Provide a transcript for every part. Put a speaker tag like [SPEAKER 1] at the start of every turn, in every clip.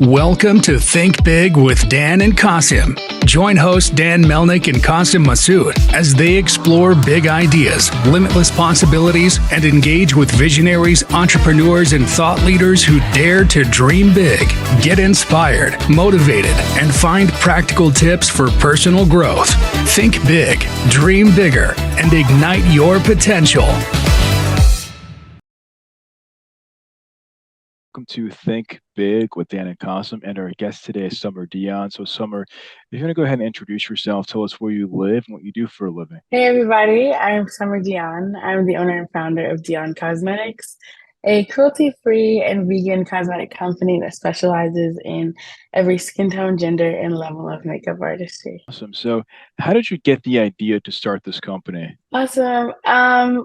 [SPEAKER 1] Welcome to Think Big with Dan and Qasim. Join hosts Dan Melnick and Qasim Masood as they explore big ideas, limitless possibilities, and engage with visionaries, entrepreneurs, and thought leaders who dare to dream big, get inspired, motivated, and find practical tips for personal growth. Think big, dream bigger, and ignite your potential.
[SPEAKER 2] Welcome to Think Big with Dan and Qasim, and our guest today is Summer Dion. So, Summer, if you're going to go ahead and introduce yourself, tell us where you live and what you do for a living.
[SPEAKER 3] Hey everybody, I'm Summer Dion. I'm the owner and founder of Dion Cosmetics, a cruelty-free and vegan cosmetic company that specializes in every skin tone, gender, and level of makeup artistry.
[SPEAKER 2] Awesome. So, how did you get the idea to start this company?
[SPEAKER 3] Awesome.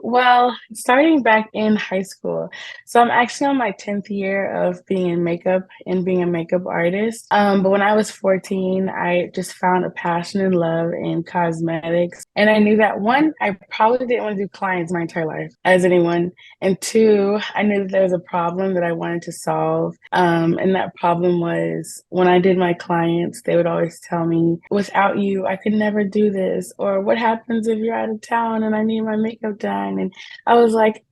[SPEAKER 3] Well, starting back in high school. So I'm actually on my 10th year of being in makeup and being a makeup artist. But when I was 14, I just found a passion and love in cosmetics. And I knew that one, I probably didn't want to do clients my entire life as anyone. And two, I knew that there was a problem that I wanted to solve. And that problem was when I did my clients, they would always tell me, without you, I could never do this. Or what happens if you're out of town and I need my makeup done? And I was like,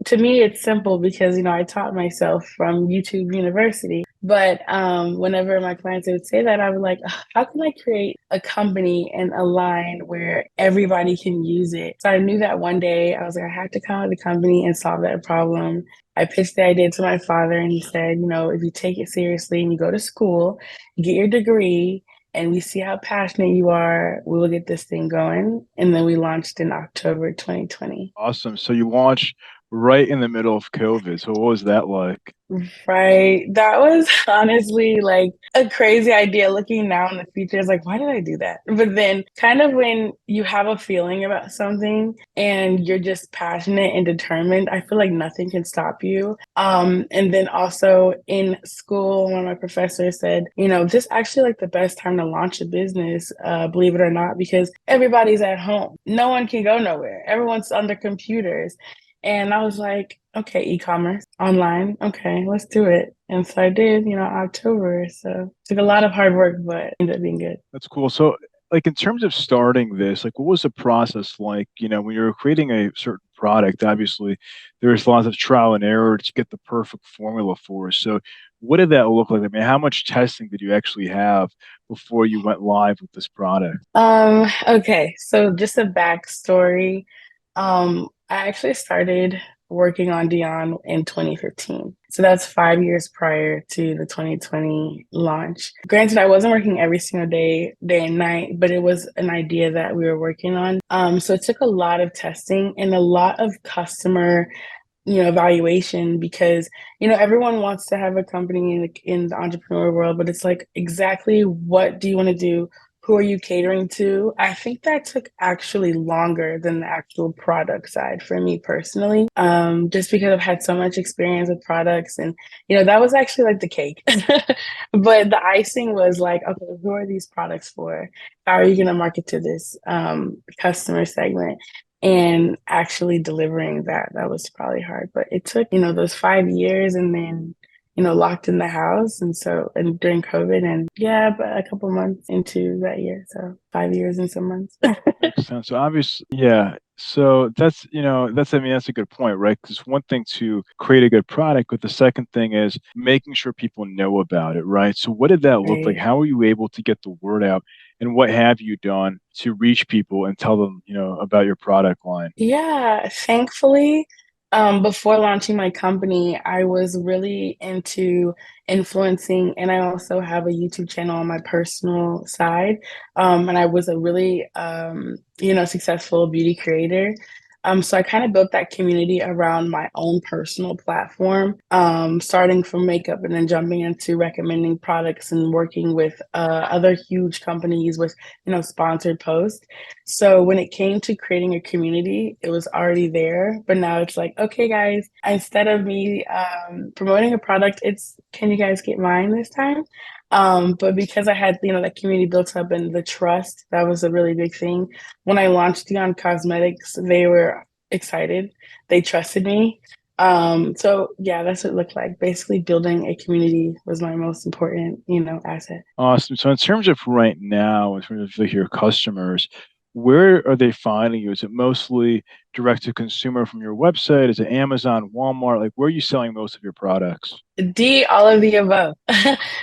[SPEAKER 3] to me, it's simple because, I taught myself from YouTube University. But whenever my clients would say that, I was like, how can I create a company and a line where everybody can use it? So I knew that one day I was like, I have to come up with a company and solve that problem. I pitched the idea to my father and he said, if you take it seriously and you go to school, you get your degree, and we see how passionate you are, we will get this thing going. And then we launched in October 2020.
[SPEAKER 2] Awesome. So, you launched right in the middle of COVID. So, what was that like?
[SPEAKER 3] Right. That was honestly like a crazy idea. Looking now in the future, it's like, why did I do that? But then kind of when you have a feeling about something and you're just passionate and determined, I feel like nothing can stop you. And then also in school, one of my professors said, this is actually like the best time to launch a business, believe it or not, because everybody's at home. No one can go nowhere. Everyone's on their computers. And I was like, okay, e-commerce, online. Okay, let's do it. And so I did, October. So it took a lot of hard work, but ended up being good.
[SPEAKER 2] That's cool. So, in terms of starting this, what was the process like? When you're creating a certain product, obviously there's lots of trial and error to get the perfect formula for. So, what did that look like? I mean, how much testing did you actually have before you went live with this product?
[SPEAKER 3] Okay, so just a backstory. I actually started working on Dion in 2015. So that's 5 years prior to the 2020 launch. Granted, I wasn't working every single day and night, but it was an idea that we were working on. So it took a lot of testing and a lot of customer evaluation because, everyone wants to have a company in the entrepreneur world, but it's like, exactly what do you want to do? Who are you catering to? I think that took actually longer than the actual product side for me personally, just because I've had so much experience with products and, that was actually like the cake. But the icing was like, okay, who are these products for? How are you going to market to this customer segment? And actually delivering that was probably hard, but it took, those 5 years and then, locked in the house. And during COVID and but a couple months into that year. So 5 years and some months.
[SPEAKER 2] Makes sense. So obviously, yeah. So I mean, that's a good point, right? Because one thing to create a good product, but the second thing is making sure people know about it, right? So what did that look like?
[SPEAKER 3] Right.
[SPEAKER 2] How were you able to get the word out? And what have you done to reach people and tell them, about your product line?
[SPEAKER 3] Yeah, thankfully, before launching my company, I was really into influencing, and I also have a YouTube channel on my personal side. And I was a really, successful beauty creator. So I kind of built that community around my own personal platform, starting from makeup and then jumping into recommending products and working with other huge companies with, sponsored posts. So when it came to creating a community, it was already there. But now it's like, okay, guys, instead of me promoting a product, it's can you guys get mine this time? But because I had, that community built up and the trust, that was a really big thing. When I launched Dion Cosmetics, they were excited. They trusted me. So yeah, that's what it looked like. Basically building a community was my most important, asset.
[SPEAKER 2] Awesome. So in terms of right now, in terms of like your customers, where are they finding you? Is it mostly direct to consumer from your website? Is it Amazon, Walmart? Like where are you selling most of your products?
[SPEAKER 3] D, all of the above.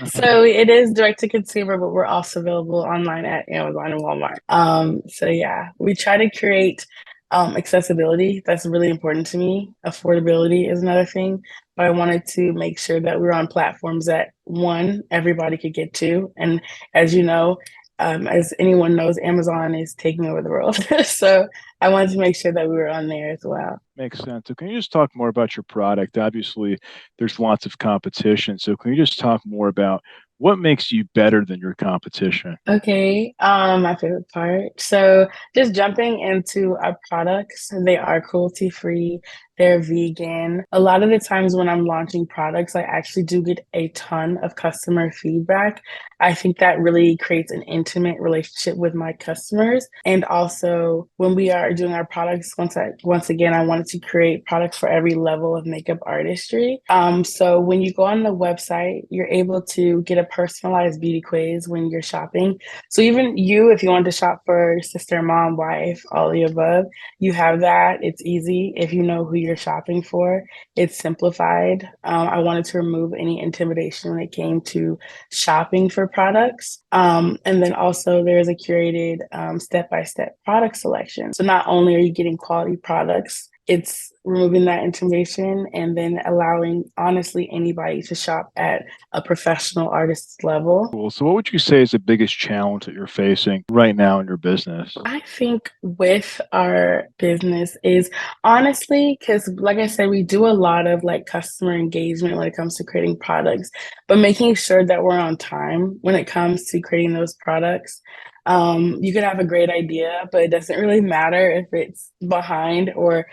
[SPEAKER 3] So it is direct to consumer, but we're also available online at Amazon and Walmart. So yeah, we try to create accessibility. That's really important to me. Affordability is another thing, but I wanted to make sure that we were on platforms that one, everybody could get to. And as you know, as anyone knows, Amazon is taking over the world. So I wanted to make sure that we were on there as well.
[SPEAKER 2] Makes sense. So can you just talk more about your product? Obviously, there's lots of competition. So can you just talk more about what makes you better than your competition?
[SPEAKER 3] Okay, my favorite part. So just jumping into our products, they are cruelty free, they're vegan. A lot of the times when I'm launching products, I actually do get a ton of customer feedback. I think that really creates an intimate relationship with my customers. And also when we are doing our products, once again, I wanted to create products for every level of makeup artistry. So when you go on the website, you're able to get a personalized beauty quiz when you're shopping. So even you, if you want to shop for sister, mom, wife, all the above, you have that. It's easy if you know who you're shopping for. It's simplified. I wanted to remove any intimidation when it came to shopping for products. And then also there's a curated step-by-step product selection. So not only are you getting quality products, it's removing that intimidation and then allowing honestly anybody to shop at a professional artist's level.
[SPEAKER 2] Cool. So what would you say is the biggest challenge that you're facing right now in your business?
[SPEAKER 3] I think with our business is honestly, because like I said, we do a lot of like customer engagement when it comes to creating products, but making sure that we're on time when it comes to creating those products. You can have a great idea, but it doesn't really matter if it's behind or,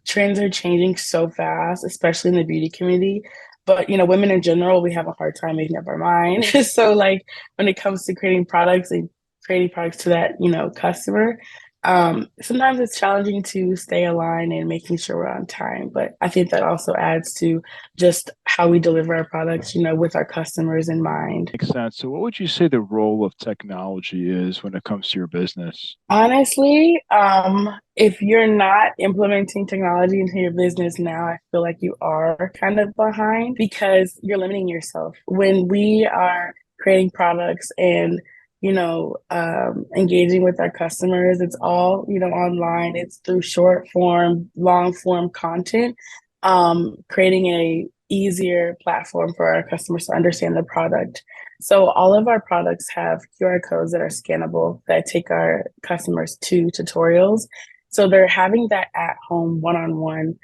[SPEAKER 3] trends are changing so fast, especially in the beauty community. But, women in general, we have a hard time making up our mind. So like when it comes to creating products to that, customer. Sometimes it's challenging to stay aligned and making sure we're on time, but I think that also adds to just how we deliver our products, with our customers in mind.
[SPEAKER 2] Makes sense. So what would you say the role of technology is when it comes to your business?
[SPEAKER 3] Honestly, if you're not implementing technology into your business now, I feel like you are kind of behind because you're limiting yourself. When we are creating products and engaging with our customers, it's all online. It's through short form, long form content, creating a easier platform for our customers to understand the product. So all of our products have QR codes that are scannable that take our customers to tutorials. So they're having that at home one-on-one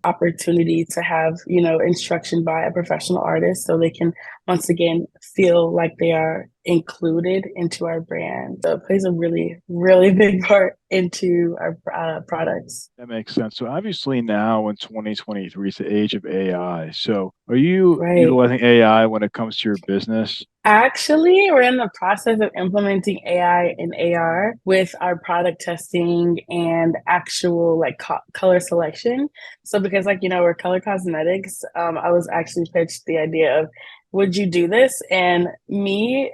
[SPEAKER 3] opportunity to have, instruction by a professional artist so they can once again feel like they are included into our brand. So it plays a really, really big part into our products.
[SPEAKER 2] That makes sense. So obviously now in 2023, it's the age of AI. So are you
[SPEAKER 3] Right.
[SPEAKER 2] utilizing AI when it comes to your business?
[SPEAKER 3] Actually, we're in the process of implementing AI and AR with our product testing and actual like color selection. So because we're color cosmetics, I was actually pitched the idea of would you do this? And me,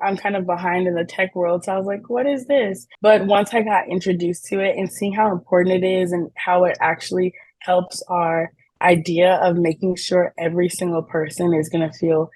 [SPEAKER 3] I'm kind of behind in the tech world. So I was like, what is this? But once I got introduced to it and seeing how important it is and how it actually helps our idea of making sure every single person is going to feel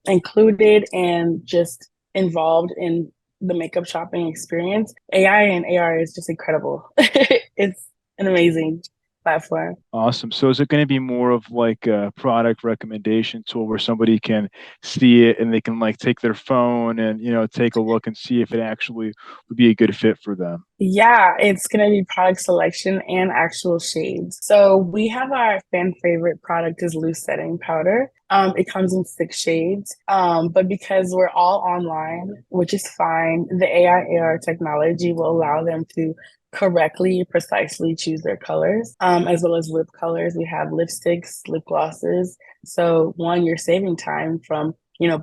[SPEAKER 3] included and just involved in the makeup shopping experience. AI and AR is just incredible. It's an amazing platform.
[SPEAKER 2] Awesome. So is it going to be more of like a product recommendation tool where somebody can see it and they can like take their phone and, take a look and see if it actually would be a good fit for them?
[SPEAKER 3] Yeah, it's going to be product selection and actual shades. So we have our fan favorite product is loose setting powder. It comes in 6 shades. But because we're all online, which is fine, the AI AR technology will allow them to correctly, precisely choose their colors, as well as lip colors. We have lipsticks, lip glosses. So one, you're saving time from,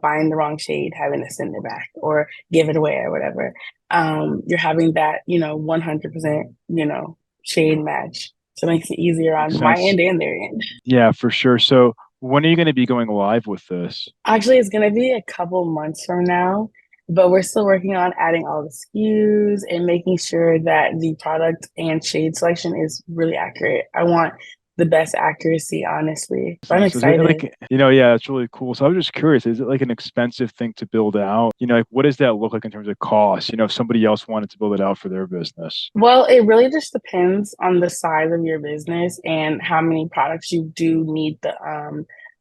[SPEAKER 3] buying the wrong shade, having to send it back or give it away or whatever. You're having that, 100%, shade match. So it makes it easier
[SPEAKER 2] Makes
[SPEAKER 3] on my
[SPEAKER 2] sense.
[SPEAKER 3] end and their end.
[SPEAKER 2] Yeah, for sure. So when are you going to be going live with this?
[SPEAKER 3] Actually, it's going to be a couple months from now, but we're still working on adding all the SKUs and making sure that the product and shade selection is really accurate. I want the best accuracy, honestly. But I'm
[SPEAKER 2] So is it
[SPEAKER 3] excited.
[SPEAKER 2] like, yeah, it's really cool. So I was just curious, is it like an expensive thing to build out? Like what does that look like in terms of cost? If somebody else wanted to build it out for their business.
[SPEAKER 3] Well, it really just depends on the size of your business and how many products you do need the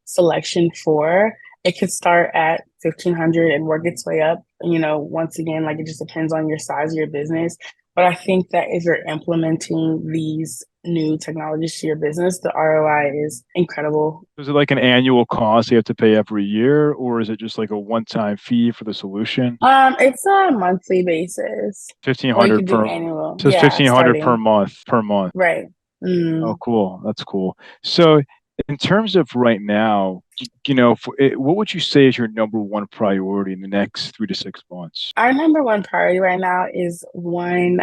[SPEAKER 3] selection for. It could start at 1,500 and work its way up. Once again, like it just depends on your size of your business. But I think that if you're implementing these new technologies to your business, the ROI is incredible.
[SPEAKER 2] Is it like an annual cost you have to pay every year, or is it just like a one-time fee for the solution?
[SPEAKER 3] It's a monthly basis,
[SPEAKER 2] Fifteen
[SPEAKER 3] or you
[SPEAKER 2] hundred
[SPEAKER 3] could do
[SPEAKER 2] per,
[SPEAKER 3] annual.
[SPEAKER 2] so it's
[SPEAKER 3] Yeah,
[SPEAKER 2] 1,500 per
[SPEAKER 3] starting.
[SPEAKER 2] month per month.
[SPEAKER 3] Right.
[SPEAKER 2] Oh,
[SPEAKER 3] Mm.
[SPEAKER 2] cool. That's cool. So, in terms of right now, what would you say is your number one priority in the next 3 to 6 months?
[SPEAKER 3] Our number one priority right now is one,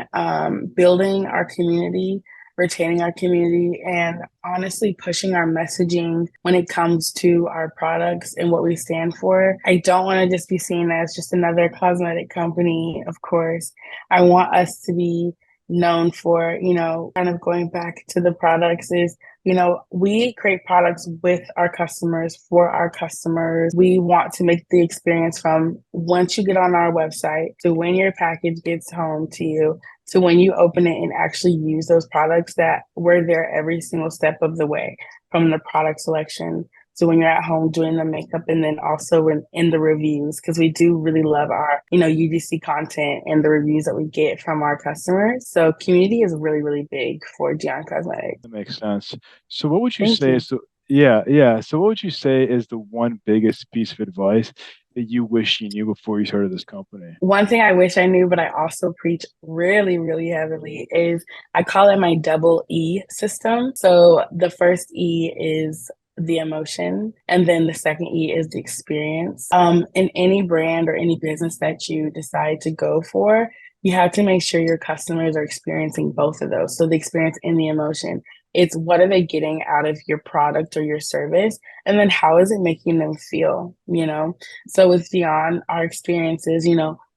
[SPEAKER 3] building our community, retaining our community, and honestly pushing our messaging when it comes to our products and what we stand for. I don't want to just be seen as just another cosmetic company, of course. I want us to be known for, kind of going back to the products is we create products with our customers for our customers. We want to make the experience from once you get on our website to when your package gets home to you to when you open it and actually use those products that we're there every single step of the way from the product selection to when you're at home doing the makeup and then also in the reviews because we do really love our UGC content and the reviews that we get from our customers. So community is really, really big for Gion Cosmetics.
[SPEAKER 2] That makes sense. So, what would you
[SPEAKER 3] Thank
[SPEAKER 2] say
[SPEAKER 3] you.
[SPEAKER 2] is yeah. So, what would you say is the one biggest piece of advice that you wish you knew before you started this company?
[SPEAKER 3] One thing I wish I knew, but I also preach really, really heavily is I call it my double E system. So the first E is the emotion, and then the second E is the experience. In any brand or any business that you decide to go for, you have to make sure your customers are experiencing both of those. So the experience and the emotion. It's what are they getting out of your product or your service? And then how is it making them feel? So with Dion, our experiences,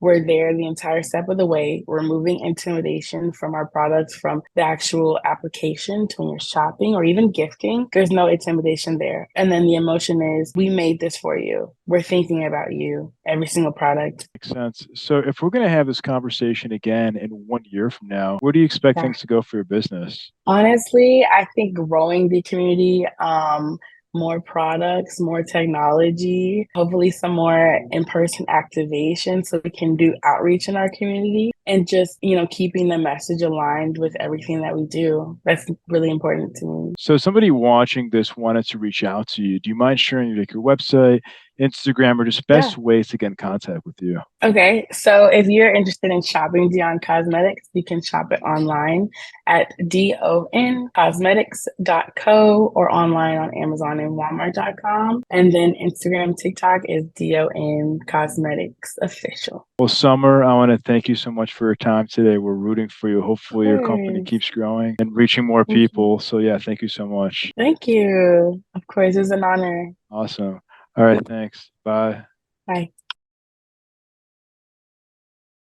[SPEAKER 3] we're there the entire step of the way, removing intimidation from our products, from the actual application to when you're shopping or even gifting. There's no intimidation there. And then the emotion is, we made this for you. We're thinking about you, every single product.
[SPEAKER 2] Makes sense. So, if we're going to have this conversation again in 1 year from now, where do you expect
[SPEAKER 3] Yeah.
[SPEAKER 2] things to go for your business?
[SPEAKER 3] Honestly, I think growing the community, more products, more technology, hopefully some more in-person activation so we can do outreach in our community and just, keeping the message aligned with everything that we do. That's really important to me.
[SPEAKER 2] So, somebody watching this wanted to reach out to you. Do you mind sharing like your website, Instagram, or just
[SPEAKER 3] Yeah.
[SPEAKER 2] best ways to get in contact with you?
[SPEAKER 3] Okay, so if you're interested in shopping Dion Cosmetics, you can shop it online at doncosmetics.co or online on Amazon and Walmart.com. And then Instagram, TikTok is Don Cosmetics Official.
[SPEAKER 2] Well, Summer, I want to thank you so much for your time today. We're rooting for you.
[SPEAKER 3] Of
[SPEAKER 2] Hopefully, your company
[SPEAKER 3] course.
[SPEAKER 2] keeps growing and reaching more
[SPEAKER 3] Thank you.
[SPEAKER 2] people. So, yeah, thank you so much.
[SPEAKER 3] Thank you. Of course, it's an honor.
[SPEAKER 2] Awesome. All right, thanks. Bye.
[SPEAKER 3] Bye.